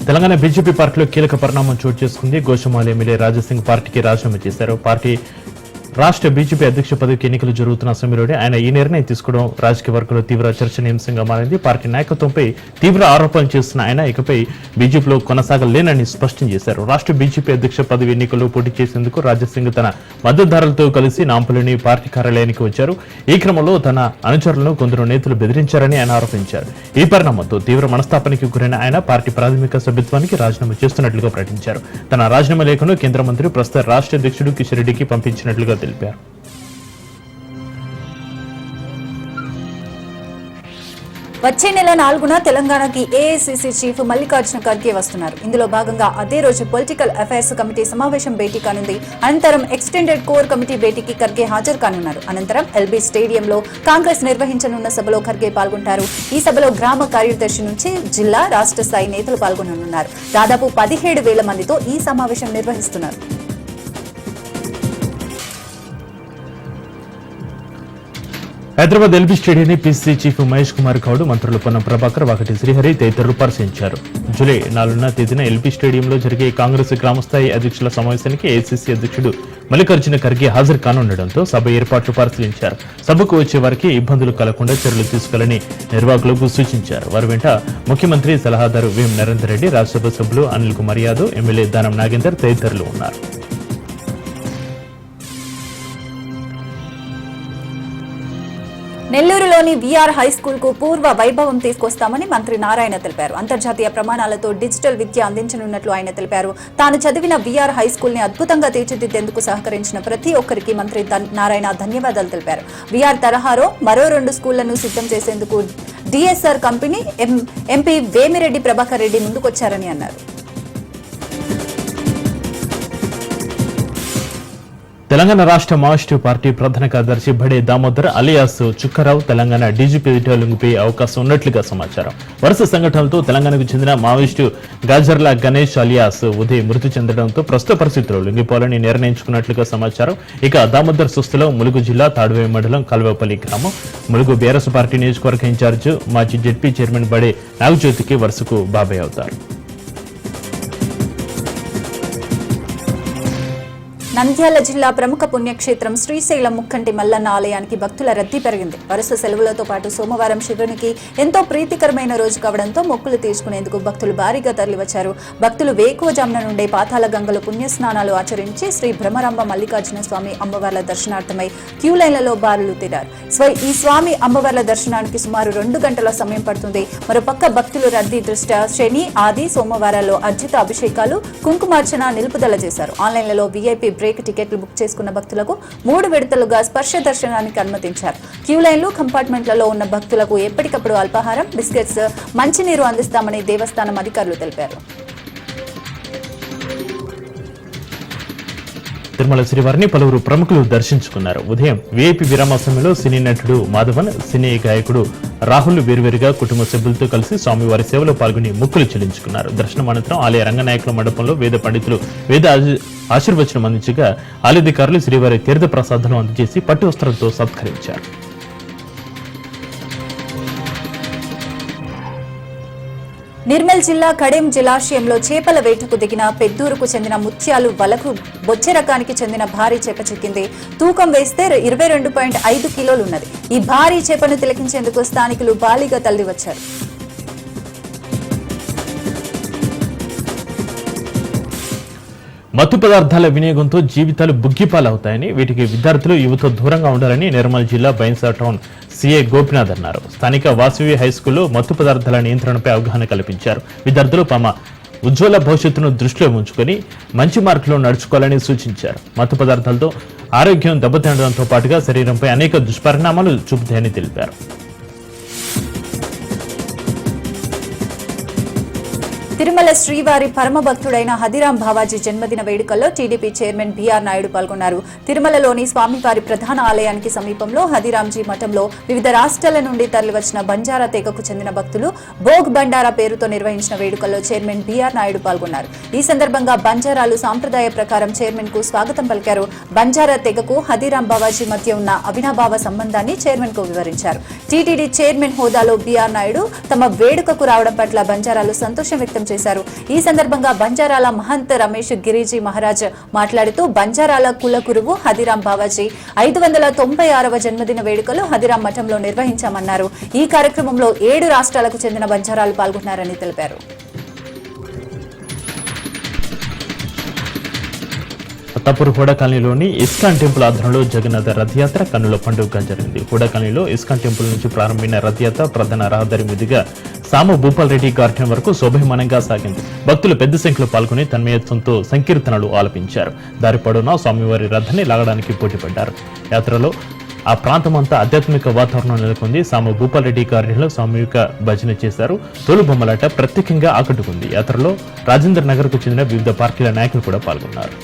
Telangana BJP పార్టీలో కీలక పరిణామం చోటు చేసుకుంది. గోషమాల్ ఎమ్మెల్యే రాజాసింగ్ పార్టీకి రాజీనామా చేశారు. పార్టీ రాష్ట్ర బీజేపీ అధ్యక్ష పదవికి ఎన్నికలు జరుగుతున్న సమయంలోనే ఆయన ఈ నిర్ణయం తీసుకోవడం రాజకీయ వర్గంలో తీవ్ర చర్చనీయాంశంగా మారింది. పార్టీ నాయకత్వంపై తీవ్ర ఆరోపణలు చేస్తున్న ఆయన ఇకపై బీజేపీలో కొనసాగలేనని స్పష్టం చేశారు. రాష్ట్ర బీజేపీ అధ్యక్ష పదవి ఎన్నికల్లో పోటీ చేసేందుకు రాజాసింగ్ తన మద్దతుదారులతో కలిసి నాంపల్లిని పార్టీ కార్యాలయానికి వచ్చారు. ఈ క్రమంలో తన అనుచరులను కొందరు నేతలు బెదిరించారని ఆయన ఆరోపించారు. ఈ పరిణామంతో తీవ్ర మనస్తాపానికి గురైన ఆయన పార్టీ ప్రాథమిక సభ్యత్వానికి రాజీనామా చేస్తున్నట్లుగా ప్రకటించారు. తన రాజీనామా లేఖను కేంద్ర మంత్రి ప్రస్తుత రాష్ట్ర అధ్యక్షుడు కిషన్ రెడ్డికి పంపించినట్లుగా తెలిపారు. వచ్చే నెల 4న తెలంగాణకి ఏఐసీసీ చీఫ్ మల్లికార్జున ఖర్గే వస్తున్నారు. ఇందులో భాగంగా అదే రోజు పొలిటికల్ అఫైర్స్ కమిటీ సమావేశం భేటీ కానుంది. అనంతరం ఎక్స్టెండెడ్ కోర్ కమిటీ భేటీకి ఖర్గే హాజరు కానున్నారు. అనంతరం ఎల్బీ స్టేడియంలో కాంగ్రెస్ నిర్వహించనున్న సభలో ఖర్గే పాల్గొంటారు. ఈ సభలో గ్రామ కార్యదర్శి నుంచి జిల్లా, రాష్ట్ర స్థాయి నేతలు పాల్గొననున్నారు. దాదాపు 17,000 మందితో ఈ సమావేశం నిర్వహిస్తున్నారు. హైదరాబాద్ ఎల్బీ స్టేడియాన్ని పీసీసీ చీఫ్ మహేష్ కుమార్ గౌడ్, మంత్రులు పొన్నం ప్రభాకర్, వాకటి శ్రీహరి తదితరులు పరిశీలించారు. జూలై 4న తేదీన ఎల్బీ స్టేడియంలో జరిగే కాంగ్రెస్ గ్రామస్థాయి అధ్యక్షుల సమావేశానికి ఏఐసీసీ అధ్యక్షుడు మల్లికార్జున ఖర్గే హాజరు కానుండడంతో సభ ఏర్పాట్లు పరిశీలించారు. సభకు వచ్చే వారికి ఇబ్బందులు కలగకుండా చర్యలు తీసుకోవాలని నిర్వాహకులకు సూచించారు. వారి వెంట ముఖ్యమంత్రి సలహాదారు వేం నరేందర్ రెడ్డి, రాజ్యసభ సభ్యులు అనిల్ కుమార్ యాదవ్, ఎమ్మెల్యే దానం నాగేందర్ తదితరులు ఉన్నారు. నెల్లూరులోని వీఆర్ హైస్కూల్ కు పూర్వ వైభవం తీసుకొస్తామని మంత్రి నారాయణ తెలిపారు. అంతర్జాతీయ ప్రమాణాలతో డిజిటల్ విద్య అందించనున్నట్లు ఆయన తెలిపారు. తాను చదివిన వీఆర్ హైస్కూల్ ని అద్భుతంగా తీర్చిదిద్దేందుకు సహకరించిన ప్రతి ఒక్కరికి మంత్రి నారాయణ ధన్యవాదాలు తెలిపారు. వీఆర్ తరహాలో మరో 2 స్కూళ్లను సిద్ధం చేసేందుకు DSR company MP Vemireddy Prabhakar Reddy ముందుకొచ్చారని అన్నారు. తెలంగాణ రాష్ట్ర మావోయిస్టు పార్టీ ప్రధాన కార్యదర్శి బడే దామోదర్ అలియాస్ చుక్కరావు తెలంగాణ డీజీపీ లొంగిపోయే అవకాశం ఉన్నట్లుగా సమాచారం. వరుస సంఘటనలతో తెలంగాణకు చెందిన మావోయిస్టు గాజర్ల గణేష్ అలియాస్ ఉదయ్ మృతి చెందడంతో ప్రస్తుత పరిస్థితుల్లో లొంగిపోవాలని నిర్ణయించుకున్నట్లుగా సమాచారం. ఇక దామోదర్ సుస్థిలో ములుగు జిల్లా తాడువేయి మండలం కల్వపల్లి గ్రామం. ములుగు బీఆర్ఎస్ పార్టీ నియోజకవర్గ ఇన్ఛార్జ్ మాజీ జెడ్పీ చైర్మన్ బడే నాగజ్యోతికి వరుసకు బాబాయ్ అవుతారు. నంద్యాల జిల్లా ప్రముఖ పుణ్యక్షేత్రం శ్రీశైలం ముక్కంటి మల్లన్న ఆలయానికి భక్తుల రద్దీ పెరిగింది. వరుస సెలవులతో పాటు సోమవారం శివునికి ఎంతో ప్రీతికరమైన రోజు కావడంతో మొక్కులు తీర్చుకునేందుకు భక్తులు భారీగా తరలివచ్చారు. భక్తులు వేకువజామున నుండే పాతాళ గంగలో పుణ్యస్నానాలు ఆచరించి శ్రీ భ్రమరాంబ మల్లికార్జున స్వామి అమ్మవార్ల దర్శనార్థమై క్యూ లైన్లలో బారులు తీరారు. ఈ స్వామి అమ్మవార్ల దర్శనానికి సుమారు 2 గంటల సమయం పడుతుంది. మరోపక్క భక్తులు రద్దీ దృష్ట్యా శని, ఆది, సోమవారాల్లో అర్జిత అభిషేకాలు, కుంకుమార్చన నిలుపుదల చేశారు. ఆన్లైన్లలో వీఐపీ టికెట్లు బుక్ చేసుకున్న భక్తులకు 3 విడతలుగా స్పర్శ దర్శనానికి అనుమతించారు. క్యూ లైన్లు, కంపార్ట్మెంట్లలో ఉన్న భక్తులకు ఎప్పటికప్పుడు అల్పాహారం, బిస్కెట్స్, మంచినీరు అందిస్తామని దేవస్థానం అధికారులు తెలిపారు. తిరుమల శ్రీవారిని పలువురు ప్రముఖులు దర్శించుకున్నారు. ఉదయం వీఐపీ విరామ సమయంలో సినీ నటుడు మాధవన్, సినీ గాయకుడు రాహుల్ వేరువేరుగా కుటుంబ సభ్యులతో కలిసి స్వామివారి సేవలో పాల్గొని మొక్కులు చెల్లించుకున్నారు. దర్శనం అనంతరం ఆలయ రంగనాయకుల మండపంలో వేద పండితులు వేద ఆశీర్వచనం అందించగా ఆలయాధికారులు శ్రీవారి తీర్థ ప్రసాదాలను అందజేసి పట్టు వస్త్రంతో సత్కరించారు. నిర్మల్ జిల్లా కడెం జలాశయంలో చేపల వేటకు దిగిన పెద్దూరుకు చెందిన ముత్యాలు వలకు బొచ్చె రకానికి చెందిన భారీ చేప చిక్కింది. తూకం వేస్తే 22.5 కిలోలు ఉన్నది. ఈ భారీ చేపను తిలకించేందుకు స్థానికులు భారీగా తరలివచ్చారు. మత్తు పదార్థాల వినియోగంతో జీవితాలు బుగ్గిపాలవుతాయని, వీటికి విద్యార్థులు యువత దూరంగా ఉండాలని నిర్మల్ జిల్లా బైన్సా టౌన్ సీఏ గోపినాథ్ అన్నారు. స్థానిక వాసవి హైస్కూల్లో మత్తు పదార్థాల నియంత్రణపై అవగాహన కల్పించారు. విద్యార్థులు తమ ఉజ్వల భవిష్యత్తును దృష్టిలో ఉంచుకొని మంచి మార్గంలో నడుచుకోవాలని సూచించారు. మత్తు పదార్థాలతో ఆరోగ్యం దెబ్బతినడంతో పాటుగా శరీరంపై అనేక దుష్పరిణామాలు చూపుతాయని తెలిపారు. తిరుమల శ్రీవారి పరమ భక్తుడైన హదిరాం బావాజీ జన్మదిన వేడుకల్లో టీడీపీ చైర్మన్ బీఆర్ నాయుడు పాల్గొన్నారు. తిరుమలలోని స్వామివారి ప్రధాన ఆలయానికి సమీపంలో హదిరాంజీ మఠంలో వివిధ రాష్ట్రాల నుండి తరలివచ్చిన బంజారా తెగకు చెందిన భక్తులు భోగ్ బండారా పేరుతో నిర్వహించిన వేడుకల్లో చైర్మన్ బీఆర్ నాయుడు పాల్గొన్నారు. ఈ సందర్భంగా బంజారాలు సాంప్రదాయ ప్రకారం చైర్మన్ కు స్వాగతం పలికారు. బంజారా తెగకు హదిరాం బావాజీ మధ్య ఉన్న అవినాభావ సంబంధాన్ని చైర్మన్ కు వివరించారు. టీటీడీ చైర్మన్ హోదాలో బీఆర్ నాయుడు తమ వేడుకకు రావడం పట్ల బంజారాలు సంతోషం వ్యక్తం చేశారు. ఈ సందర్భంగా బంజారాల మహంత్ రమేష్ గిరిజీ మహారాజ్ మాట్లాడుతూ బంజారాల కులగురువు హదిరాం బావాజీ 596వ జన్మదిన వేడుకలు హదిరాం మఠంలో నిర్వహించామన్నారు. ఈ కార్యక్రమంలో 7 రాష్ట్రాలకు చెందిన బంజారాలు పాల్గొన్నారని తెలిపారు. అత్తాపూర్ హుడా కాలనీలోని ఇస్కాన్ టెంపుల్ ఆధ్వర్యంలో జగన్నాథ రథయాత్ర కన్నుల పండుగగా జరిగింది. హుడా కాలనీలో ఇస్కాన్ టెంపుల్ నుంచి ప్రారంభమైన రథయాత్ర ప్రధాన రహదారి మీదుగా సామ భూపాల్ రెడ్డి గార్డెన్ వరకు శోభయమానంగా సాగింది. భక్తులు పెద్ద సంఖ్యలో పాల్గొని తన్మయత్వంతో సంకీర్తనలు ఆలపించారు. దారి పొడవునా స్వామివారి రథాన్ని లాగడానికి పోటీపడ్డారు. యాత్రలో ఆ ప్రాంతమంతా ఆధ్యాత్మిక వాతావరణం నెలకొంది. సామ భూపాల్ రెడ్డి గార్డెన్లో సామూహిక భజన చేశారు. తోలు బొమ్మలాట ప్రత్యేకంగా ఆకట్టుకుంది. యాత్రలో రాజేంద్ర నగర్ కు చెందిన వివిధ పార్టీల నాయకులు కూడా పాల్గొన్నారు.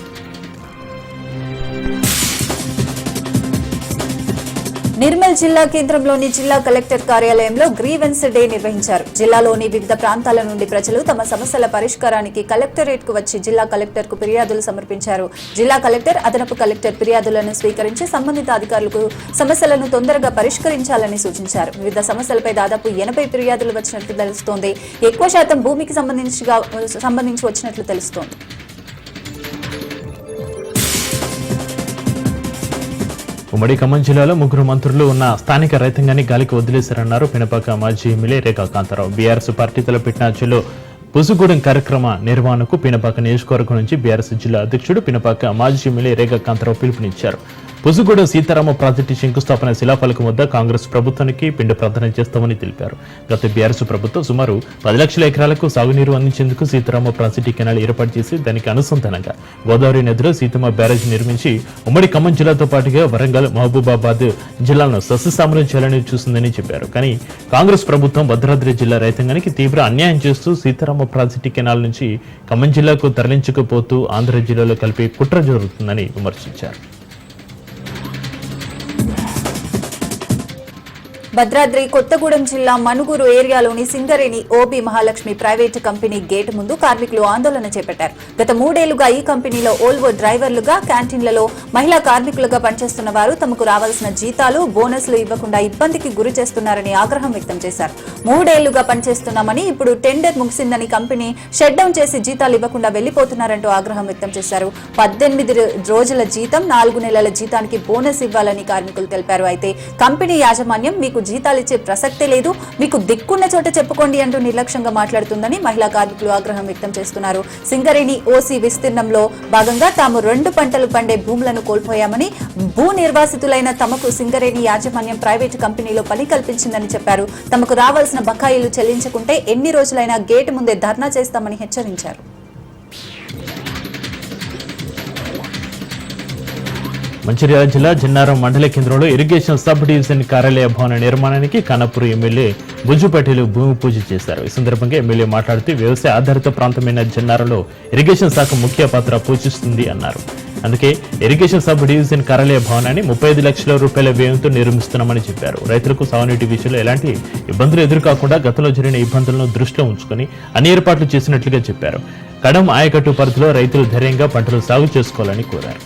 నిర్మల్ జిల్లా కేంద్రంలోని జిల్లా కలెక్టర్ కార్యాలయంలో గ్రీవెన్స్ డే నిర్వహించారు. జిల్లాలోని వివిధ ప్రాంతాల నుండి ప్రజలు తమ సమస్యల పరిష్కారానికి కలెక్టరేట్ కు వచ్చి జిల్లా కలెక్టర్ కు ఫిర్యాదులు సమర్పించారు. జిల్లా కలెక్టర్, అదనపు కలెక్టర్ ఫిర్యాదులను స్వీకరించి సంబంధిత అధికారులకు సమస్యలను తొందరగా పరిష్కరించాలని సూచించారు. వివిధ సమస్యలపై దాదాపు 80 ఫిర్యాదులు వచ్చినట్లు తెలుస్తోంది. ఎక్కువ శాతం భూమికి సంబంధించి వచ్చినట్లు తెలుస్తోంది. ఉమ్మడి ఖమ్మం జిల్లాలో 3 మంత్రులు ఉన్న స్థానిక రైతాంగాన్ని గాలికి వదిలేశారన్నారు పినపాక మాజీ ఎమ్మెల్యే రేఖా కాంతారావు. బీఆర్ఎస్ పార్టీ తలపెట్టిన జిల్లా పుసుగూడెం కార్యక్రమ నిర్వహణకు పినపాక నియోజకవర్గం నుంచి బీఆర్ఎస్ జిల్లా అధ్యక్షుడు పినపాక మాజీ ఎమ్మెల్యే రేఖా కాంతారావు పిలుపునిచ్చారు. పుసుగూడెం సీతారామ ప్రాజెక్టు శంకుస్థాపన శిలాఫలకం వద్ద కాంగ్రెస్ ప్రభుత్వానికి పిండి ప్రార్థన చేస్తామని తెలిపారు. గత బీఆర్ఎస్ ప్రభుత్వం సుమారు 10 లక్షల ఎకరాలకు సాగునీరు అందించేందుకు సీతారామ ప్రాజెక్టు కెనాల్ ఏర్పాటు చేసి దానికి అనుసంధానంగా గోదావరి నదిలో సీతమ్మ బ్యారేజ్ నిర్మించి ఉమ్మడి ఖమ్మం జిల్లాతో పాటుగా వరంగల్, మహబూబాబాద్ జిల్లాలను సస్యశ్యామలం చేయాలని చూసిందని చెప్పారు. కానీ కాంగ్రెస్ ప్రభుత్వం భద్రాద్రి జిల్లా రైతాంగానికి తీవ్ర అన్యాయం చేస్తూ సీతారామ ప్రాజెక్టు కెనాల్ నుంచి ఖమ్మం జిల్లాకు తరలించకపోతూ ఆంధ్ర జిల్లాలో కలిపి కుట్ర జరుగుతుందని విమర్శించారు. భద్రాద్రి కొత్తగూడెం జిల్లా మనుగురు ఏరియాలోని Singareni OB Mahalakshmi private company gate ముందు కార్మికులు ఆందోళన చేపట్టారు. గత 3 ఏళ్లుగా ఈ కంపెనీలో ఓల్వో డ్రైవర్లుగా, క్యాంటీన్లలో మహిళా కార్మికులుగా పనిచేస్తున్న వారు తమకు రావాల్సిన జీతాలు, బోనస్లు ఇవ్వకుండా ఇబ్బందికి గురి చేస్తున్నారని ఆగ్రహం వ్యక్తం చేశారు. 3 ఏళ్లుగా పనిచేస్తున్నామని ఇప్పుడు టెండర్ ముగిసిందని కంపెనీ షట్ డౌన్ చేసి జీతాలు ఇవ్వకుండా వెళ్లిపోతున్నారంటూ ఆగ్రహం వ్యక్తం చేశారు. 18 రోజుల జీతం, 4 నెలల జీతానికి బోనస్ ఇవ్వాలని కార్మికులు తెలిపారు. అయితే కంపెనీ యాజమాన్యం మీకు జీతాలిచ్చే ప్రసక్తే లేదు, మీకు దిక్కున్న చోట చెప్పుకోండి అంటూ నిర్లక్ష్యంగా మాట్లాడుతుందని మహిళా కార్మికులు ఆగ్రహం వ్యక్తం చేస్తున్నారు. సింగరేణి ఓసీ విస్తీర్ణంలో భాగంగా తాము 2 పంటలు పండే భూములను కోల్పోయామని, భూ నిర్వాసితులైన తమకు సింగరేణి యాజమాన్యం ప్రైవేటు కంపెనీలో పని కల్పించిందని చెప్పారు. తమకు రావాల్సిన బకాయిలు చెల్లించకుంటే ఎన్ని రోజులైనా గేటు ముందే ధర్నా చేస్తామని హెచ్చరించారు. మంచిర్యాల జిల్లా జిన్నారం మండల కేంద్రంలో ఇరిగేషన్ సబ్ డివిజన్ కార్యాలయ భవన నిర్మాణానికి కనపూర్ ఎమ్మెల్యే బుజ్జు పటేల్ భూమి పూజ చేశారు. ఈ సందర్భంగా ఎమ్మెల్యే మాట్లాడుతూ వ్యవసాయ ఆధారిత ప్రాంతమైన జిన్నారంలో ఇరిగేషన్ శాఖ ముఖ్య పాత్ర పోషిస్తుంది అన్నారు. అందుకే ఇరిగేషన్ సబ్ డివిజన్ కార్యాలయ భవనాన్ని 35 లక్షల రూపాయల వ్యయంతో నిర్మిస్తున్నామని చెప్పారు. రైతులకు సాగునీటి విషయంలో ఎలాంటి ఇబ్బందులు ఎదురుకాకుండా గతంలో జరిగిన ఇబ్బందులను దృష్టిలో ఉంచుకొని అన్ని ఏర్పాట్లు చేసినట్లుగా చెప్పారు. కడం ఆయకట్టు పరిధిలో రైతులు ధైర్యంగా పంటలు సాగు చేసుకోవాలని కోరారు.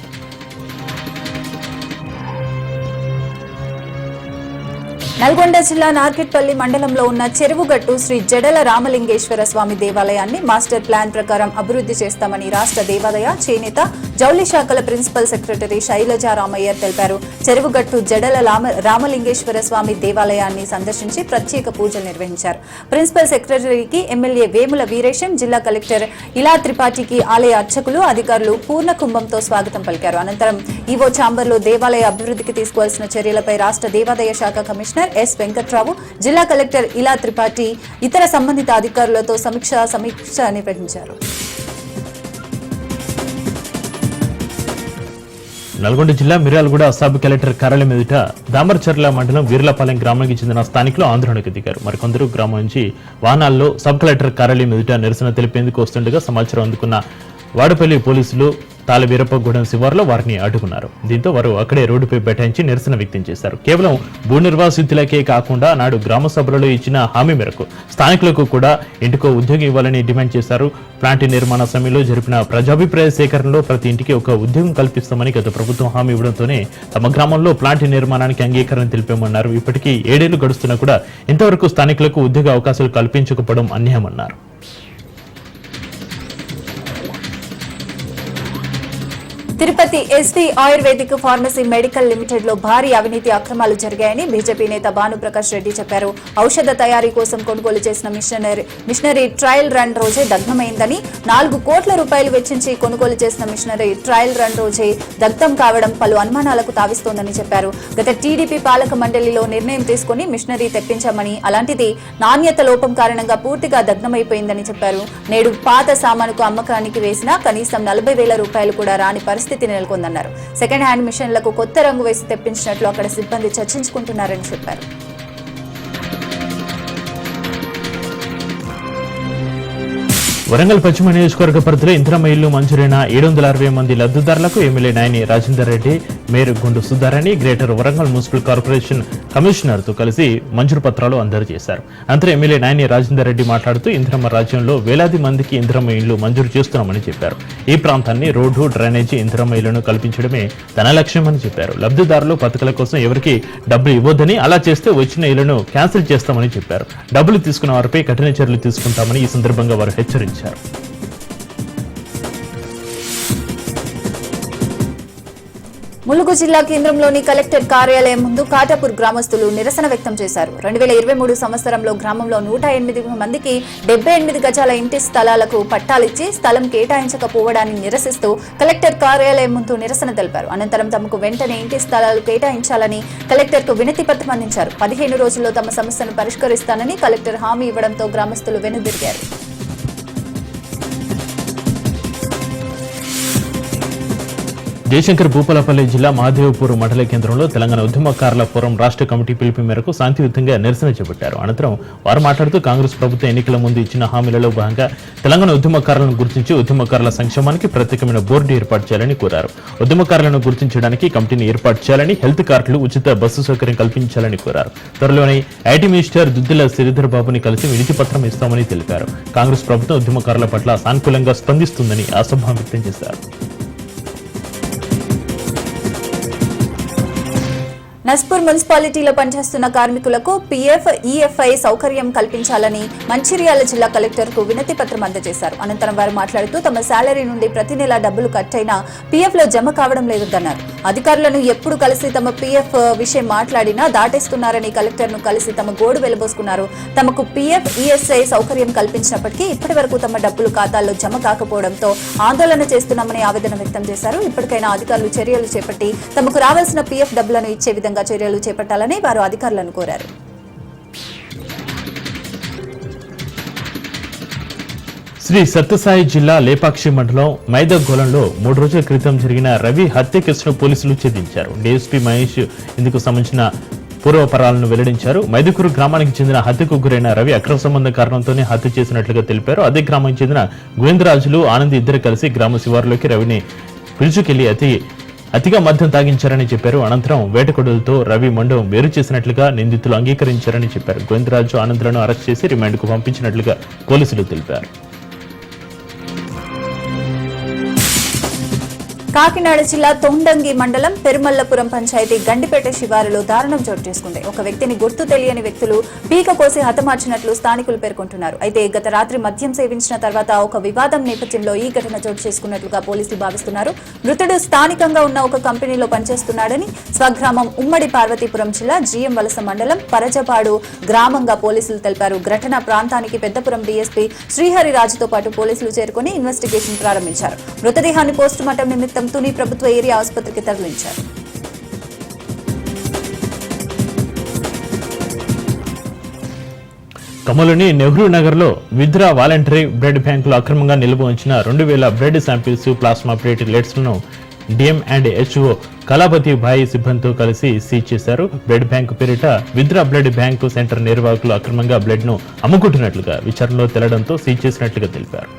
నల్గొండ జిల్లా నార్కెట్పల్లి మండలంలో ఉన్న చెరువుగట్టు శ్రీ జడల రామలింగేశ్వర స్వామి దేవాలయాన్ని మాస్టర్ ప్లాన్ ప్రకారం అభివృద్ధి చేస్తామని రాష్ట్ర దేవాదాయ, చేనేత, జౌళి శాఖల ప్రిన్సిపల్ సెక్రటరీ శైలజా రామయ్యర్ తెలిపారు. చెరువుగట్టు జడల రామలింగేశ్వర స్వామి దేవాలయాన్ని సందర్శించి ప్రత్యేక పూజలు నిర్వహించారు. ప్రిన్సిపల్ సెక్రటరీకి ఎమ్మెల్యే వేముల వీరేశం, జిల్లా కలెక్టర్ ఇలా త్రిపాఠికి ఆలయ అర్చకులు, అధికారులు పూర్ణ కుంభంతో స్వాగతం పలికారు. అనంతరం ఈవో ఛాంబర్లో దేవాలయ అభివృద్ధికి తీసుకోవాల్సిన చర్యలపై రాష్ట్ర దేవాదాయ శాఖ కమిషనర్ ఎస్ వెంకట్రావు, జిల్లా కలెక్టర్ ఇలా త్రిపాఠి ఇతర సంబంధిత అధికారులతో సమీక్ష నిర్వహించారు. నల్గొండ జిల్లా మిర్యాలగూడ సబ్ కలెక్టర్ కార్యాలయం ఎదుట దామరచర్ల మండలం వీర్లపాలెం గ్రామానికి చెందిన స్థానికులు ఆందోళనకు దిగారు. మరికొందరు గ్రామం నుంచి వాహనాల్లో సబ్ కలెక్టర్ కార్యాలయం ఎదుట నిరసన తెలిపేందుకు వస్తుండగా సమాచారం అందుకున్న వాడపల్లి పోలీసులు తాళవీరప్పగూడెం శివారులో వారిని అడ్డుకున్నారు. దీంతో వారు అక్కడే రోడ్డుపై బైఠాయించి నిరసన వ్యక్తం చేశారు. కేవలం భూ నిర్వాసితులకే కాకుండా నాడు గ్రామ సభలలో ఇచ్చిన హామీ మేరకు స్థానికులకు కూడా ఇంటికో ఉద్యోగం ఇవ్వాలని డిమాండ్ చేశారు. ప్లాంట్ నిర్మాణ సమయంలో జరిపిన ప్రజాభిప్రాయ సేకరణలో ప్రతి ఇంటికి ఒక ఉద్యోగం కల్పిస్తామని గత ప్రభుత్వం హామీ ఇవ్వడంతోనే తమ గ్రామంలో ప్లాంట్ నిర్మాణానికి అంగీకారం తెలిపామన్నారు. ఇప్పటికీ 7 ఏళ్లు గడుస్తున్నా కూడా ఇంతవరకు స్థానికులకు ఉద్యోగ అవకాశాలు కల్పించకపోవడం అన్యాయమన్నారు. Tirupati ST ayurvedic pharmacy medical limited లో భారీ అవినీతి అక్రమాలు జరిగాయని బీజేపీ నేత భానుప్రకాష్ రెడ్డి చెప్పారు. ఔషధ తయారీ కోసం కొనుగోలు చేసిన మిషనరీ ట్రయల్ రన్ రోజే దగ్ధమైందని, 4 కోట్ల రూపాయలు వెచ్చించి కొనుగోలు చేసిన మిషనరీ ట్రయల్ రన్ రోజే దగ్ధం కావడం పలు అనుమానాలకు తావిస్తోందని చెప్పారు. గత టీడీపీ పాలక మండలిలో నిర్ణయం తీసుకుని మిషనరీ తెప్పించామని, అలాంటిది నాణ్యత లోపం కారణంగా పూర్తిగా దగ్ధమైపోయిందని చెప్పారు. నేడు పాత సామానుకు అమ్మకానికి వేసినా కనీసం 40,000 రూపాయలు కూడా రాని పరిస్థితి నెలకొందన్నారు. సెకండ్ హ్యాండ్ మిషన్లకు కొత్త రంగు వేసి తెప్పించినట్లు అక్కడ సిబ్బంది చర్చించుకుంటున్నారని చెప్పారు. వరంగల్ పశ్చిమ నియోజకవర్గ పరిధిలో ఇందిరమ్మ ఇల్లు మంజూరైన 760 మంది లబ్ధిదారులకు ఎమ్మెల్యే నాయని రాజేందర్ రెడ్డి, మేయర్ గుండు Sudharani, greater Warangal municipal corporation commissioner తో కలిసి మంజూరు పత్రాలు అందజేశారు. అనంతరం ఎమ్మెల్యే నాయని రాజేందర్ రెడ్డి మాట్లాడుతూ ఇందిరమ్మ రాజ్యంలో వేలాది మందికి ఇందిరమ్మ ఇళ్లు మంజూరు చేస్తున్నామని చెప్పారు. ఈ ప్రాంతాన్ని రోడ్డు, డ్రైనేజీ, ఇందిరమ్మ ఇళ్లను కల్పించడమే తన లక్ష్యమని చెప్పారు. లబ్ధిదారులు పథకాల కోసం ఎవరికి డబ్బులు ఇవ్వొద్దని, అలా చేస్తే వచ్చిన ఇళ్లను క్యాన్సిల్ చేస్తామని చెప్పారు. డబ్బులు తీసుకున్న వారిపై కఠిన చర్యలు తీసుకుంటామని ఈ సందర్భంగా వారు హెచ్చరించారు. ములుగు జిల్లా కేంద్రంలోని కలెక్టర్ కార్యాలయం ముందు కాటాపూర్ గ్రామస్తులు నిరసన వ్యక్తం చేశారు. 2023 సంవత్సరంలో గ్రామంలో 108 మందికి 78 గజాల ఇంటి స్థలాలకు పట్టాలిచ్చి స్థలం కేటాయించకపోవడాన్ని నిరసిస్తూ కలెక్టర్ కార్యాలయం ముందు నిరసన తెలిపారు. అనంతరం తమకు వెంటనే ఇంటి స్థలాలు కేటాయించాలని కలెక్టర్కు వినతి పత్రం అందించారు. 15 రోజుల్లో తమ సమస్యను పరిష్కరిస్తానని కలెక్టర్ హామీ ఇవ్వడంతో గ్రామస్తులు వెనుదిరిగారు. జయశంకర్ భూపాలపల్లి జిల్లా మహాదేవ్పూర్ మండల కేంద్రంలో తెలంగాణ ఉద్యమకారుల ఫోరం రాష్ట్ర కమిటీ పిలుపు మేరకు శాంతియుతంగా నిరసన చేపట్టారు. అనంతరం వారు మాట్లాడుతూ కాంగ్రెస్ ప్రభుత్వ ఎన్నికల ముందు ఇచ్చిన హామీలలో భాగంగా తెలంగాణ ఉద్యమకారులను గుర్తించి ఉద్యమకారుల సంక్షేమానికి ప్రత్యేకమైన బోర్డు ఏర్పాటు చేయాలని కోరారు. ఉద్యమకారులను గుర్తించడానికి కమిటీని ఏర్పాటు చేయాలని, హెల్త్ కార్డులు, ఉచిత బస్సు సౌకర్యం కల్పించాలని కోరారు. త్వరలోనే ఐటీ మినిస్టర్ దుద్దిల శ్రీధర్ బాబుని కలిసి వినతి పత్రం ఇస్తామని తెలిపారు. కాంగ్రెస్ ప్రభుత్వం ఉద్యమకారుల పట్ల సానుకూలంగా స్పందిస్తుందని అసభ్యం వ్యక్తం చేశారు. నస్పూర్ మున్సిపాలిటీలో పనిచేస్తున్న కార్మికులకు పీఎఫ్, ఈఎఫ్ఐ సౌకర్యం కల్పించాలని మంచిర్యాల జిల్లా కలెక్టర్కు వినతి పత్రం అందజేశారు. అనంతరం వారు మాట్లాడుతూ తమ శాలరీ నుండి ప్రతి నెల డబ్బులు కట్ అయినా పీఎఫ్లో జమ కావడం లేదన్నారు. అధికారులను ఎప్పుడు కలిసి తమ పీఎఫ్ విషయం మాట్లాడినా దాటేస్తున్నారని కలెక్టర్ను కలిసి తమ గోడు వెలుబోసుకున్నారు. తమకు పీఎఫ్, ఈఎస్ఐ సౌకర్యం కల్పించినప్పటికీ ఇప్పటి వరకు తమ డబ్బులు ఖాతాల్లో జమ కాకపోవడంతో ఆందోళన చేస్తున్నామని ఆవేదన వ్యక్తం చేశారు. ఇప్పటికైనా అధికారులు చర్యలు చేపట్టి తమకు రావాల్సిన పీఎఫ్ డబ్బులను ఇచ్చే విధంగా చర్యలు చేపట్టాలని వారు అధికారులను కోరారు. శ్రీ సత్యసాయి జిల్లా లేపాక్షి మండలం మైదగోళంలో 3 రోజుల క్రితం జరిగిన రవి హత్య కేసును పోలీసులు ఛేదించారు. డీఎస్పీ మహేష్ ఇందుకు సంబంధించిన పూర్వపరాలను వెల్లడించారు. మైదుకూరు గ్రామానికి చెందిన హత్యకు గురైన రవి అక్రమ సంబంధ కారణంతోనే హత్య చేసినట్లుగా తెలిపారు. అదే గ్రామానికి చెందిన గోవిందరాజులు, ఆనంద్ ఇద్దరు కలిసి గ్రామ శివారులోకి రవిని పిలుచుకెళ్లి అతిగా మద్యం తాగించారని చెప్పారు. అనంతరం వేటకొడులతో రవి మండం వేరు చేసినట్లుగా నిందితులు అంగీకరించారని చెప్పారు. గోవిందరాజు, ఆనంద్లను అరెస్ట్ చేసి రిమాండ్కు పంపించినట్లుగా పోలీసులు తెలిపారు. కాకినాడ జిల్లా తొండంగి మండలం పెరుమల్లపురం పంచాయతీ గండిపేట శివారులో దారుణం చోటు చేసుకుంది. ఒక వ్యక్తిని గుర్తు తెలియని వ్యక్తులు పీక కోసి హతమార్చినట్లు స్థానికులు పేర్కొంటున్నారు. అయితే గత రాత్రి మద్యం సేవించిన తర్వాత ఒక వివాదం నేపథ్యంలో ఈ ఘటన చోటు చేసుకున్నట్లుగా పోలీసులు భావిస్తున్నారు. మృతుడు స్థానికంగా ఉన్న ఒక కంపెనీలో పనిచేస్తున్నాడని స్వగ్రామం ఉమ్మడి పార్వతీపురం జిల్లా జీఎం వలస మండలం పరజపాడు గ్రామంగా పోలీసులు తెలిపారు. ఘటన ప్రాంతానికి పెద్దపురం డీఎస్పీ శ్రీహరిరాజుతో పాటు పోలీసులు చేరుకుని ఇన్వెస్టిగేషన్ ప్రారంభించారు. మృతదేహాన్ని పోస్టుమార్టం నిమిత్తం తుని ప్రభుత్వ ఏరియా ఆసుపత్రికి తరలించారు. ఖమ్మంలోని నెహ్రూ నగర్లో విద్రా వాలంటరీ బ్లడ్ బ్యాంకులో అక్రమంగా నిల్వ ఉంచిన 2,000 బ్లడ్ శాంపిల్స్, ప్లాస్మా ప్లేటెలెట్స్లను DM&HO కళాపతి భాయ్ సిబ్బందితో కలిసి సీజ్ చేశారు. బ్లడ్ బ్యాంకు పేరిట విద్రా బ్లడ్ బ్యాంకు సెంటర్ నిర్వాహకులు అక్రమంగా బ్లడ్ ను అమ్ముకుంటున్నట్లుగా విచారణలో తెలడంతో సీజ్ చేసినట్లుగా తెలిపారు.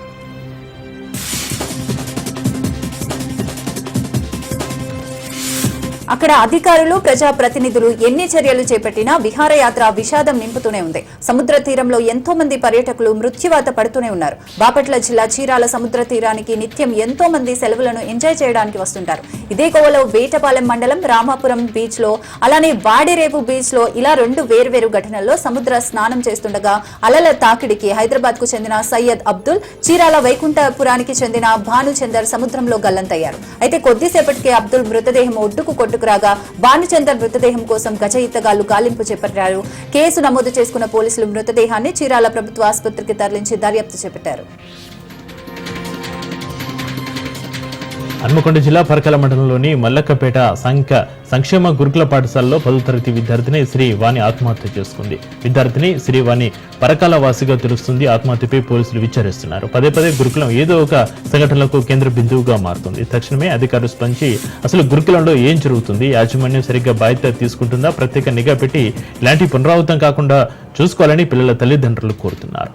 అక్కడ అధికారులు ప్రజాప్రతినిధులు ఎన్ని చర్యలు చేపట్టినా విహారయాత్ర విషాదం నింపుతూనే ఉంది. సముద్ర తీరంలో ఎంతో మంది పర్యాటకులు మృత్యువాత పడుతూనే ఉన్నారు. బాపట్ల జిల్లా చీరాల సముద్ర తీరానికి నిత్యం ఎంతో మంది సెలవులను ఎంజాయ్ చేయడానికి వస్తుంటారు. ఇదే కోవలో వేటపాలెం మండలం రామాపురం బీచ్ లో అలానే వాడిరేవు బీచ్ లో ఇలా రెండు వేర్వేరు ఘటనల్లో సముద్ర స్నానం చేస్తుండగా అలల తాకిడికి హైదరాబాద్ కు చెందిన సయ్యద్ అబ్దుల్, చీరాల వైకుంఠపురానికి చెందిన భానుచందర్ సముద్రంలో గల్లంతయ్యారు. అయితే కొద్దిసేపటికే అబ్దుల్ మృతదేహం ఒడ్డుకు రాగా భానుచందర్ మృతదేహం కోసం గజ ఈతగాళ్లు గాలింపు చేపట్టారు. కేసు నమోదు చేసుకున్న పోలీసులు మృతదేహాన్ని చీరాల ప్రభుత్వ ఆసుపత్రికి తరలించి దర్యాప్తు చేపట్టారు. హన్మకొండ జిల్లా పరకాల మండలంలోని మల్లక్కపేట సంక్షేమ గురుకుల పాఠశాలలో 10వ తరగతి విద్యార్థిని శ్రీవాణి ఆత్మహత్య చేసుకుంది. విద్యార్థిని శ్రీవాణి పరకాల వాసిగా తెలుస్తుంది. ఆత్మహత్యపై పోలీసులు విచారిస్తున్నారు. పదే గురుకులం ఏదో ఒక సంఘటనలకు కేంద్ర బిందువుగా మారుతుంది. తక్షణమే అధికారులు స్పందించి అసలు గురుకులంలో ఏం జరుగుతుంది, యాజమాన్యం సరిగ్గా బాధ్యత తీసుకుంటుందా, ప్రత్యేక నిఘా పెట్టి ఇలాంటి పునరావృతం కాకుండా చూసుకోవాలని పిల్లల తల్లిదండ్రులు కోరుతున్నారు.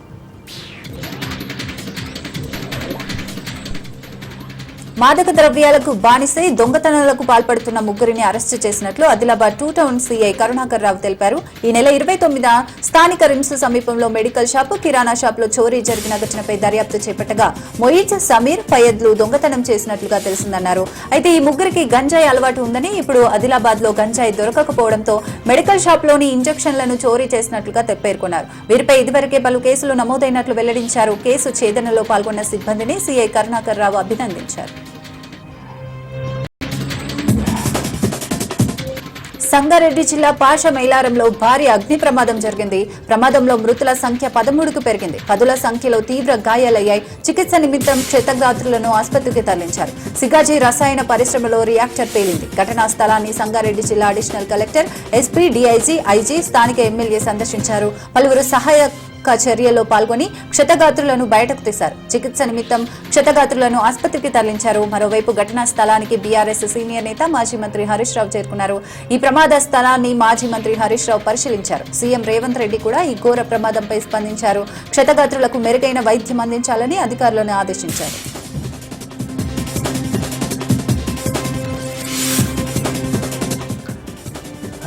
మాదక ద్రవ్యాలకు బానిసై దొంగతనాలకు పాల్పడుతున్న ముగ్గురిని అరెస్టు చేసినట్లు ఆదిలాబాద్ 2 టౌన్ సీఐ కరుణాకర్ రావు తెలిపారు. ఈ నెల 29న స్థానిక రిమ్స్ సమీపంలో మెడికల్ షాపు, కిరాణా షాపులో చోరీ జరిగిన ఘటనపై దర్యాప్తు చేపట్టగా మొయిజ్, సమీర్, ఫయద్లు దొంగతనం చేసినట్లుగా తెలిసిందన్నారు. అయితే ఈ ముగ్గురికి గంజాయి అలవాటు ఉందని, ఇప్పుడు ఆదిలాబాద్ లో గంజాయి దొరకకపోవడంతో మెడికల్ షాప్లోని ఇంజెక్షన్లను చోరీ చేసినట్లుగా పేర్కొన్నారు. వీరిపై ఇదివరకే పలు కేసులు నమోదైనట్లు వెల్లడించారు. కేసు ఛేదనలో పాల్గొన్న సిబ్బందిని సీఐ కరుణాకర్ రావు అభినందించారు. సంగారెడ్డి జిల్లా పాష మైలారంలో భారీ అగ్ని ప్రమాదం జరిగింది. ప్రమాదంలో మృతుల సంఖ్య 13కు పెరిగింది. పదుల సంఖ్యలో తీవ్ర గాయాలయ్యాయి. చికిత్స నిమిత్తం క్షతగాత్రులను ఆసుపత్రికి తరలించారు. సిగాజీ రసాయన పరిశ్రమలో రియాక్టర్ పేలింది. ఘటనా స్థలాన్ని సంగారెడ్డి జిల్లా additional collector, SP, DIG, IG, స్థానిక ఎమ్మెల్యే సందర్శించారు. పలువురు సహాయక చర్యలో పాల్గొని క్షతగాత్రులను బయటకు తీశారు. చికిత్స నిమిత్తం క్షతగాత్రులను ఆసుపత్రికి తరలించారు. మరోవైపు ఘటనా స్థలానికి బీఆర్ఎస్ సీనియర్ నేత మాజీ మంత్రి హరీష్ రావు చేరుకున్నారు. ఈ ప్రమాద స్థలాన్ని మాజీ మంత్రి హరీష్ రావు పరిశీలించారు. సీఎం రేవంత్ రెడ్డి కూడా ఈ ఘోర ప్రమాదంపై స్పందించారు. క్షతగాత్రులకు మెరుగైన వైద్యం అందించాలని అధికారులను ఆదేశించారు.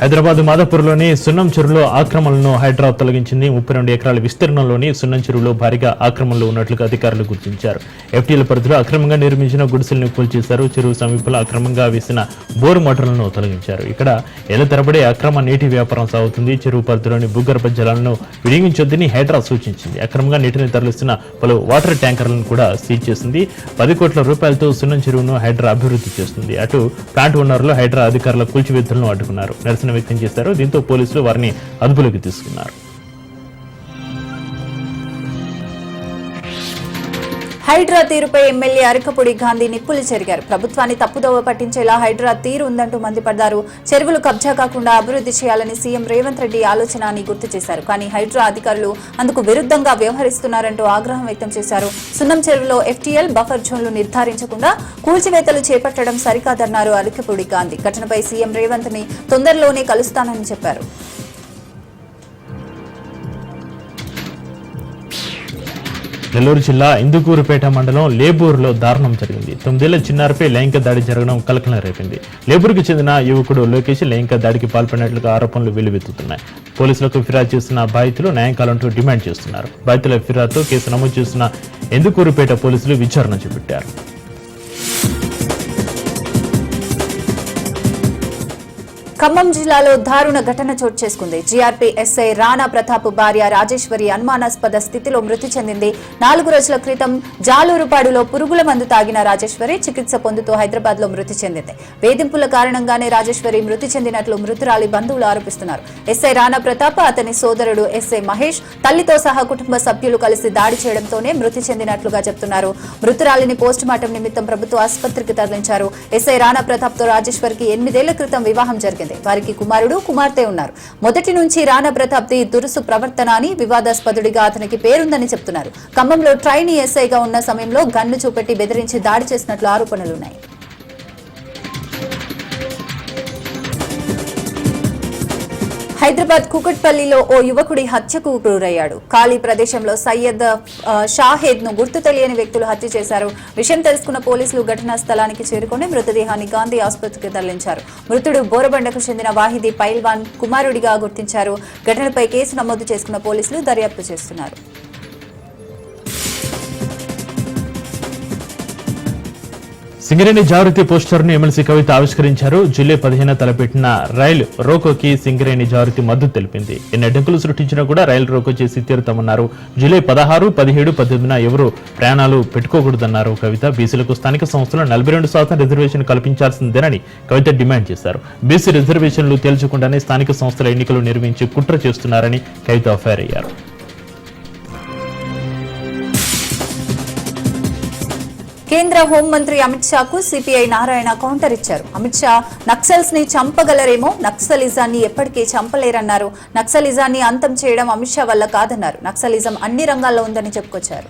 హైదరాబాద్ మాదాపూర్లోని సున్నం చెరువులో ఆక్రమణలను హైడ్రా తొలగించింది. 32 ఎకరాల విస్తీర్ణంలోని సున్నం చెరువులో భారీగా ఆక్రమణలు ఉన్నట్లుగా అధికారులు గుర్తించారు. ఎఫ్టీఎల్ పరిధిలో అక్రమంగా నిర్మించిన గుడిసెలను కూల్చేశారు. చెరువు సమీపంలో అక్రమంగా వేసిన బోరు మోటార్లను తొలగించారు. ఇక్కడ ఏళ్ల తరబడి అక్రమ నీటి వ్యాపారం సాగుతుంది. చెరువు పరిధిలోని భూగర్భ జలాలను వినియోగించొద్దని హైడ్రా సూచించింది. అక్రమంగా నీటిని తరలిస్తున్న పలు వాటర్ ట్యాంకర్లను కూడా సీజ్ చేసింది. 10 కోట్ల రూపాయలతో సున్నం చెరువును హైడ్రా అభివృద్ధి చేస్తుంది. అటు ప్లాంట్ ఓనర్లు హైడ్రా అధికారుల కూల్చివేతలను అడ్డుకున్నారు. వ్యక్తం చేశారు. దీంతో పోలీసులు వారిని అదుపులోకి తీసుకున్నారు. హైడ్రా తీరుపై ఎమ్మెల్యే అరికపూడి గాంధీ నిప్పులు చెరిగారు. ప్రభుత్వాన్ని తప్పుదోవ పట్టించేలా హైడ్రా తీరు ఉందంటూ మండిపడ్డారు. చెరువులు కబ్జా కాకుండా అభివృద్ధి చేయాలని సీఎం రేవంత్ రెడ్డి ఆలోచన అని గుర్తు చేశారు. కానీ హైడ్రా అధికారులు అందుకు విరుద్ధంగా వ్యవహరిస్తున్నారంటూ ఆగ్రహం వ్యక్తం చేశారు. సున్నం చెరువులో ఎఫ్టీఎల్ బఫర్ జోన్లు నిర్ధారించకుండా కూల్చివేతలు చేపట్టడం సరికాదన్నారు అరికపూడి గాంధీ. ఘటనపై సీఎం రేవంత్ ని తొందరలోనే కలుస్తానని చెప్పారు. నెల్లూరు జిల్లా ఇందుకూరుపేట మండలం లేబూరులో దారుణం జరిగింది. 9 ఏళ్ల చిన్నారిపై లైంగిక దాడి జరగడం కలకలం రేపింది. లేబూరుకు చెందిన యువకుడు లోకేష్ లైంగిక దాడికి పాల్పడినట్లుగా ఆరోపణలు వెల్లువెత్తుతున్నాయి. పోలీసులకు ఫిర్యాదు చేసిన బాధితులు న్యాయం కావాలంటూ డిమాండ్ చేస్తున్నారు. బాధితుల ఫిర్యాదుతో కేసు నమోదు చేసిన ఇందుకూరుపేట పోలీసులు విచారణ చేపట్టారు. ఖమ్మం జిల్లాలో దారుణ ఘటన చోటు చేసుకుంది. జీఆర్పీ ఎస్ఐ రాణా ప్రతాప్ భార్య రాజేశ్వరి అనుమానాస్పద స్థితిలో మృతి చెందింది. 4 రోజుల క్రితం జాలూరుపాడులో పురుగుల మందు తాగిన రాజేశ్వరి చికిత్స పొందుతూ హైదరాబాద్ లో మృతి చెందింది. వేధింపుల కారణంగానే రాజేశ్వరి మృతి చెందినట్లు మృతురాలి బంధువులు ఆరోపిస్తున్నారు. ఎస్ఐ రాణా ప్రతాప్, అతని సోదరుడు ఎస్ఐ మహేష్, తల్లితో సహా కుటుంబ సభ్యులు కలిసి దాడి చేయడంతోనే మృతి చెందినట్లుగా చెబుతున్నారు. మృతురాలిని పోస్టుమార్టం నిమిత్తం ప్రభుత్వ ఆసుపత్రికి తరలించారు. ఎస్ఐ రాణా ప్రతాప్ తో రాజేశ్వరికి 8 ఏళ్ల క్రితం వివాహం జరిగింది. వారికి కుమారుడు, కుమార్తె ఉన్నారు. మొదటి నుంచి రాణా ప్రతాప్ ది దురుసు ప్రవర్తన అని, వివాదాస్పదుడిగా అతనికి పేరుందని చెప్తున్నారు. ఖమ్మంలో ట్రైనీ ఎస్ఐగా ఉన్న సమయంలో గన్ను చూపెట్టి బెదిరించి దాడి చేసినట్లు ఆరోపణలున్నాయి. హైదరాబాద్ కుకట్పల్లిలో ఓ యువకుడి హత్యకు గురయ్యాడు. ఖాళీ ప్రదేశంలో సయ్యద్ షాహేద్ ను గుర్తు తెలియని వ్యక్తులు హత్య చేశారు. విషయం తెలుసుకున్న పోలీసులు ఘటనా స్థలానికి చేరుకుని మృతదేహాన్ని గాంధీ ఆసుపత్రికి తరలించారు. మృతుడు బోరబండకు చెందిన వాహిదీ పైల్వాన్ కుమారుడిగా గుర్తించారు. ఘటనపై కేసు నమోదు చేసుకున్న పోలీసులు దర్యాప్తు చేస్తున్నారు. సింగరేణి జాగృతి పోస్టర్ ను ఎమ్మెల్సీ కవిత ఆవిష్కరించారు. జూలై 15 తలపెట్టిన రైలు రోకోకి సింగరేణి జాగృతి మద్దతు తెలిపింది. ఎన్ని అడ్డంకులు సృష్టించినా కూడా రైలు రోకో చేసి తీరుతామన్నారు. జూలై 16, 17, 18 ఎవరు ప్రయాణాలు పెట్టుకోకూడదన్నారు కవిత. బీసీలకు స్థానిక సంస్థలు 42% రిజర్వేషన్ కల్పించాల్సిందేనని కవిత డిమాండ్ చేశారు. బీసీ రిజర్వేషన్లు తేల్చకుండానే స్థానిక సంస్థల ఎన్నికలు నిర్వహించి కుట్ర చేస్తున్నారని కవిత ఫైర్ అయ్యారు. కేంద్ర హోంమంత్రి అమిత్ షాకు సిపిఐ నారాయణ కౌంటర్ ఇచ్చారు. అమిత్ షా నక్సల్స్ ని చంపగలరేమో, నక్సలిజాన్ని ఎప్పటికీ చంపలేరన్నారు. నక్సలిజాన్ని అంతం చేయడం అమిత్ షా వల్ల కాదన్నారు. నక్సలిజం అన్ని రంగాల్లో ఉందని చెప్పుకొచ్చారు.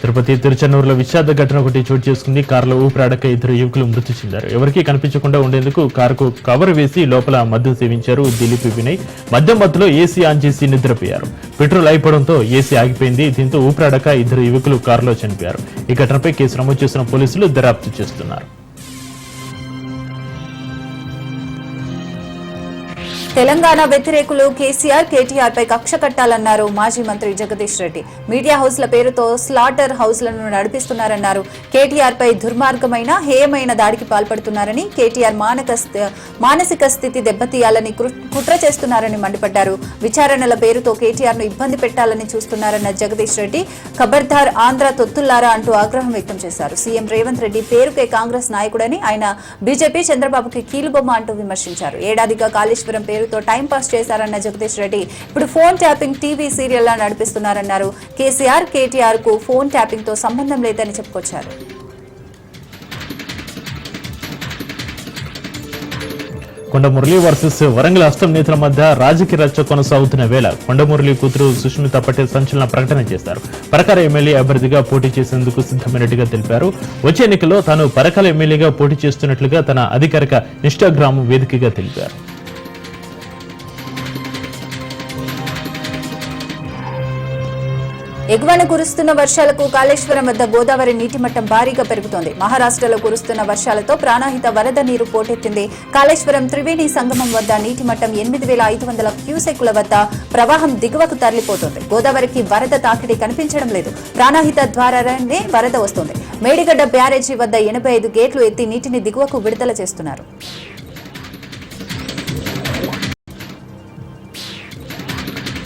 తిరుపతి తిరుచన్నూరులో విషాద ఘటన ఒకటి చోటు చేసుకుంది. కారులో ఊపిరాడక 2 యువకులు మృతి చెందారు. ఎవరికీ కనిపించకుండా ఉండేందుకు కారుకు కవర్ వేసి లోపల మద్యం సేవించారు దిలీప్, వినయ్. మద్యం మత్తులో ఏసీ ఆన్ చేసి నిద్రపోయారు. పెట్రోల్ అయిపోవడంతో ఏసీ ఆగిపోయింది. దీంతో ఊపిరాడక 2 యువకులు కారులో చనిపోయారు. ఈ ఘటనపై కేసు నమోదు చేసిన పోలీసులు దర్యాప్తు చేస్తున్నారు. తెలంగాణ వ్యతిరేకులు కేసీఆర్, కేటీఆర్ పై కక్ష కట్టాలన్నారు మాజీ మంత్రి జగదీష్ రెడ్డి. మీడియా హౌస్ల పేరుతో స్లాటర్ హౌస్లను నడిపిస్తున్నారన్నారు. కేటీఆర్ పై దుర్మార్గమైన, హేయమైన దాడికి పాల్పడుతున్నారని, కేటీఆర్ మానసిక స్థితి దెబ్బతీయాలని కుట్ర చేస్తున్నారని మండిపడ్డారు. విచారణల పేరుతో కేటీఆర్ ను ఇబ్బంది పెట్టాలని చూస్తున్నారన్న జగదీష్ రెడ్డి ఖబర్దార్ ఆంధ్ర తొత్తుల్లారా అంటూ ఆగ్రహం వ్యక్తం చేశారు. సీఎం రేవంత్ రెడ్డి పేరుకే కాంగ్రెస్ నాయకుడని, ఆయన బీజేపీ చంద్రబాబుకి కీలుబొమ్మ అంటూ విమర్శించారు. ఏడాదిగా కాళేశ్వరం పేరుతో టైం పాస్ చేశారన్న జగదీష్ రెడ్డి ఇప్పుడు ఫోన్ ట్యాపింగ్ టీవీ సీరియల్లా నడిపిస్తున్నారన్నారు. కేసీఆర్, కేటీఆర్ కు ఫోన్ ట్యాపింగ్ తో సంబంధం లేదని చెప్పుకొచ్చారు. కొండమురళి వర్సెస్ వరంగల్ అస్తం నేతల మధ్య రాజకీయ రచ్చ కొనసాగుతున్న వేళ కొండమురళి కూతురు సుష్మిత పటేల్ సంచలన ప్రకటన చేశారు. పరకాల ఎమ్మెల్యే అభ్యర్థిగా పోటీ చేసేందుకు సిద్ధమైనట్టుగా తెలిపారు. వచ్చే ఎన్నికల్లో తాను పరకాల ఎమ్మెల్యేగా పోటీ చేస్తున్నట్లుగా తన అధికారిక ఇన్స్టాగ్రామ్ వేదికగా తెలిపారు. ఎగువన కురుస్తున్న వర్షాలకు కాళేశ్వరం వద్ద గోదావరి నీటి మట్టం భారీగా పెరుగుతోంది. మహారాష్ట్రలో కురుస్తున్న వర్షాలతో ప్రాణహిత వరద నీరు పోటెత్తింది. కాళేశ్వరం త్రివేణి సంగమం వద్ద నీటి మట్టం 8,500 క్యూసెక్కుల వద్ద ప్రవాహం దిగువకు తరలిపోతోంది. గోదావరికి వరద తాకిడి కనిపించడం లేదు. ప్రాణహిత ద్వారానే వరద వస్తోంది. మేడిగడ్డ బ్యారేజీ వద్ద 85 గేట్లు ఎత్తి నీటిని దిగువకు విడుదల చేస్తున్నారు.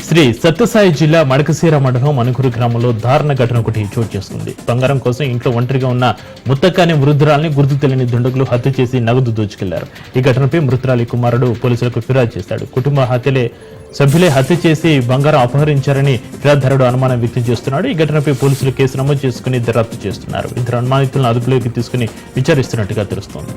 శ్రీ సత్యసాయి జిల్లా మడకశీర మండలం మనుగురు గ్రామంలో దారుణ ఘటన ఒకటి చోటు చేసుకుంది. బంగారం కోసం ఇంట్లో ఒంటరిగా ఉన్న ముత్తక్క అనే వృద్ధురాల్ని గుర్తు తెలియని దుండగులు హత్య చేసి నగదు దోచుకెళ్లారు. ఈ ఘటనపై మృతురాలి కుమారుడు పోలీసులకు ఫిర్యాదు చేశాడు. కుటుంబ సభ్యులే హత్య చేసి బంగారం అపహరించారని ఫిర్యాదుదారుడు అనుమానం వ్యక్తం చేస్తున్నాడు. ఈ ఘటనపై పోలీసులు కేసు నమోదు చేసుకుని దర్యాప్తు చేస్తున్నారు. 2 అనుమానితులను అదుపులోకి తీసుకుని విచారిస్తున్నట్టుగా తెలుస్తోంది.